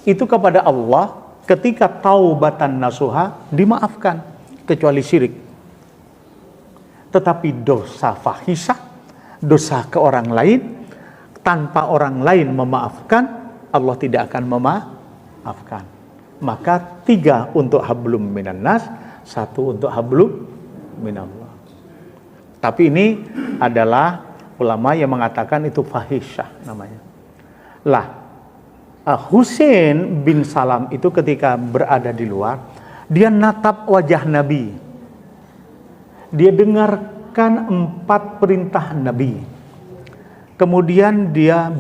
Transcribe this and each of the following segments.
itu kepada Allah ketika taubatan nasuha dimaafkan, kecuali syirik. Tetapi dosa fahisyah, dosa ke orang lain, tanpa orang lain memaafkan, Allah tidak akan memaafkan. Maka 3 untuk hablum minan nas, 1 untuk hablum minallah. Tapi ini adalah ulama yang mengatakan itu fahisyah namanya. Lah, Husain bin Salam itu ketika berada di luar, dia natap wajah Nabi. Dia dengarkan 4 perintah Nabi. Kemudian dia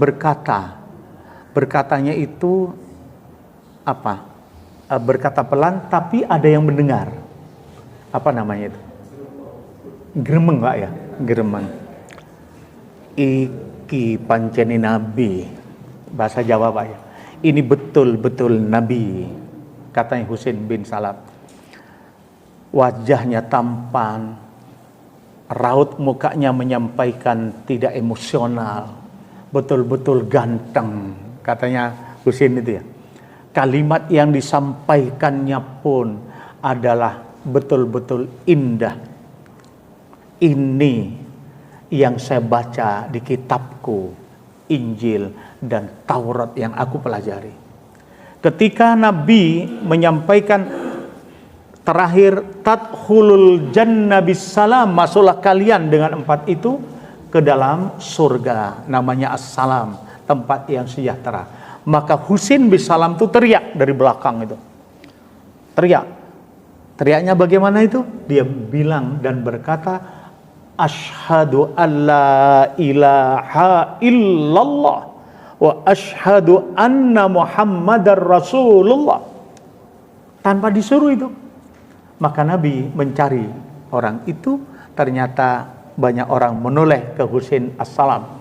berkatanya itu apa? Berkata pelan tapi ada yang mendengar. Apa namanya itu? Gremeng Pak ya? Gremeng. Iki panceni Nabi. Bahasa Jawa Pak ya. Ini betul-betul Nabi, katanya Husain bin Salam. Wajahnya tampan, raut mukanya menyampaikan tidak emosional, betul-betul ganteng, katanya Husain itu ya. Kalimat yang disampaikannya pun adalah betul-betul indah. Ini yang saya baca di kitabku, Injil dan Taurat yang aku pelajari. Ketika Nabi menyampaikan terakhir, tadkhulul jannah bisalam, masuklah kalian dengan 4 itu ke dalam surga, namanya as-salam, tempat yang sejahtera. Maka Husain bin Salam itu teriak dari belakang itu. Teriaknya bagaimana itu? Dia bilang dan berkata, asyhadu alla ilaha illallah wa asyhadu anna Muhammadar Rasulullah. Tanpa disuruh itu. Maka Nabi mencari orang itu, ternyata banyak orang menoleh ke Husain as-Salam.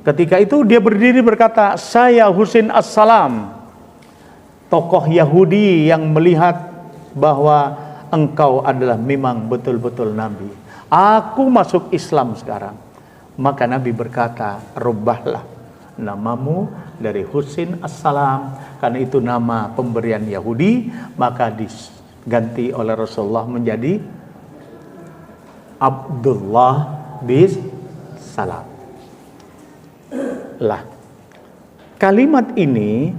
Ketika itu dia berdiri berkata, saya Husain as-Salam, tokoh Yahudi yang melihat bahwa engkau adalah memang betul-betul Nabi. Aku masuk Islam sekarang. Maka Nabi berkata, rubahlah namamu dari Husain as-Salam, karena itu nama pemberian Yahudi, maka diganti oleh Rasulullah menjadi Abdullah bin Salam. Lah, kalimat ini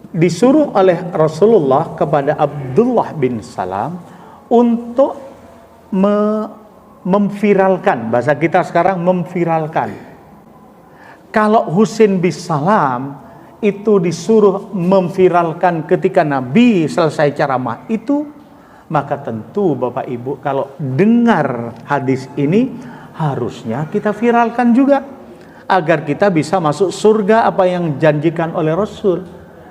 disuruh oleh Rasulullah kepada Abdullah bin Salam untuk memviralkan, bahasa kita sekarang memviralkan. Kalau Husain bin Salam itu disuruh memviralkan ketika Nabi selesai ceramah itu, maka tentu Bapak Ibu kalau dengar hadis ini harusnya kita viralkan juga, agar kita bisa masuk surga apa yang janjikan oleh Rasul.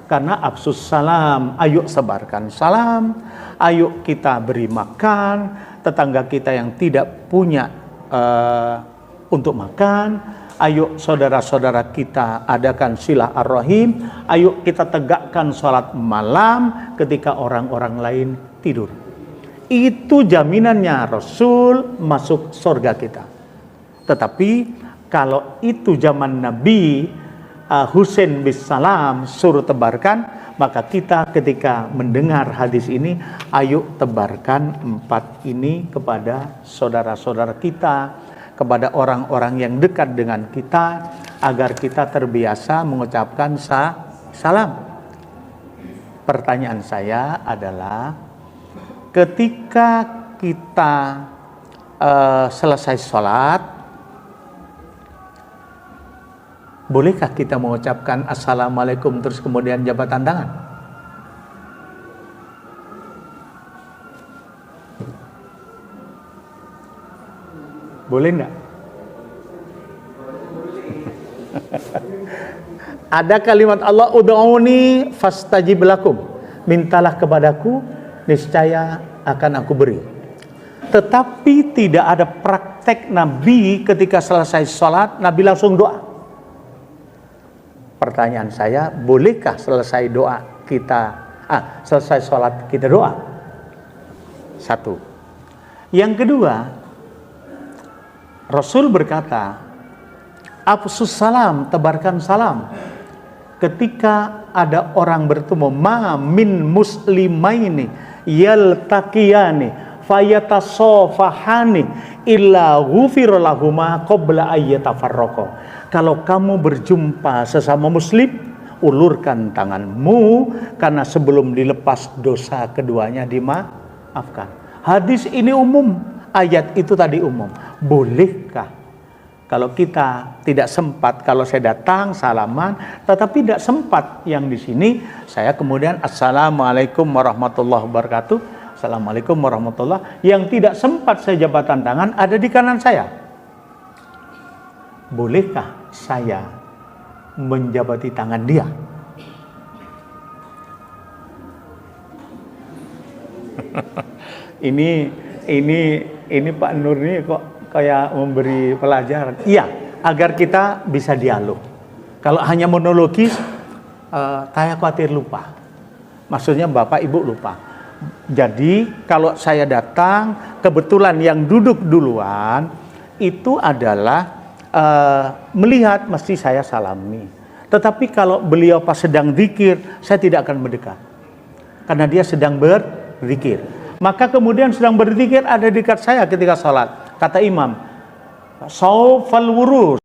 Karena afsus salam, ayo sebarkan salam, ayo kita beri makan tetangga kita yang tidak punya untuk makan, ayo saudara-saudara kita adakan silaturahim, ayo kita tegakkan sholat malam ketika orang-orang lain tidur. Itu jaminannya Rasul masuk surga kita. Tetapi kalau itu zaman Nabi, Husain bin Salam suruh tebarkan, maka kita ketika mendengar hadis ini, ayo tebarkan 4 ini kepada saudara-saudara kita, kepada orang-orang yang dekat dengan kita, agar kita terbiasa mengucapkan salam. Pertanyaan saya adalah, ketika kita selesai sholat, bolehkah kita mengucapkan assalamualaikum terus kemudian jabatan tangan? Boleh enggak? Ada kalimat Allah, ud'uni fastajib lakum, mintalah kepadaku niscaya akan aku beri. Tetapi tidak ada praktek Nabi ketika selesai sholat Nabi langsung doa. Pertanyaan saya, bolehkah selesai doa kita, selesai sholat kita doa? 1. Yang kedua, Rasul berkata, afsus salam, tebarkan salam. ketika ada orang bertemu, ma min muslimaini yaltaqiyani fayatasofahani illa ghufir lahuma qabla ayyatafarraqa. Kalau kamu berjumpa sesama muslim, ulurkan tanganmu, karena sebelum dilepas dosa keduanya dimaafkan. Hadis ini umum, ayat itu tadi umum. Bolehkah kalau kita tidak sempat, kalau saya datang salaman, tetapi tidak sempat yang di sini, saya kemudian assalamualaikum warahmatullahi wabarakatuh, assalamualaikum warahmatullahi, yang tidak sempat saya jabatan tangan ada di kanan saya. Bolehkah saya menjabati tangan dia? ini Pak Nur ini kok kayak memberi pelajaran. Iya, agar kita bisa dialog. Kalau hanya monologis, saya khawatir lupa. Maksudnya Bapak Ibu lupa. Jadi kalau saya datang, kebetulan yang duduk duluan itu adalah melihat, mesti saya salami. Tetapi kalau beliau pas sedang zikir, saya tidak akan mendekat, karena dia sedang berzikir. Maka kemudian sedang berzikir ada dekat saya ketika sholat. Kata imam, saufal wurus,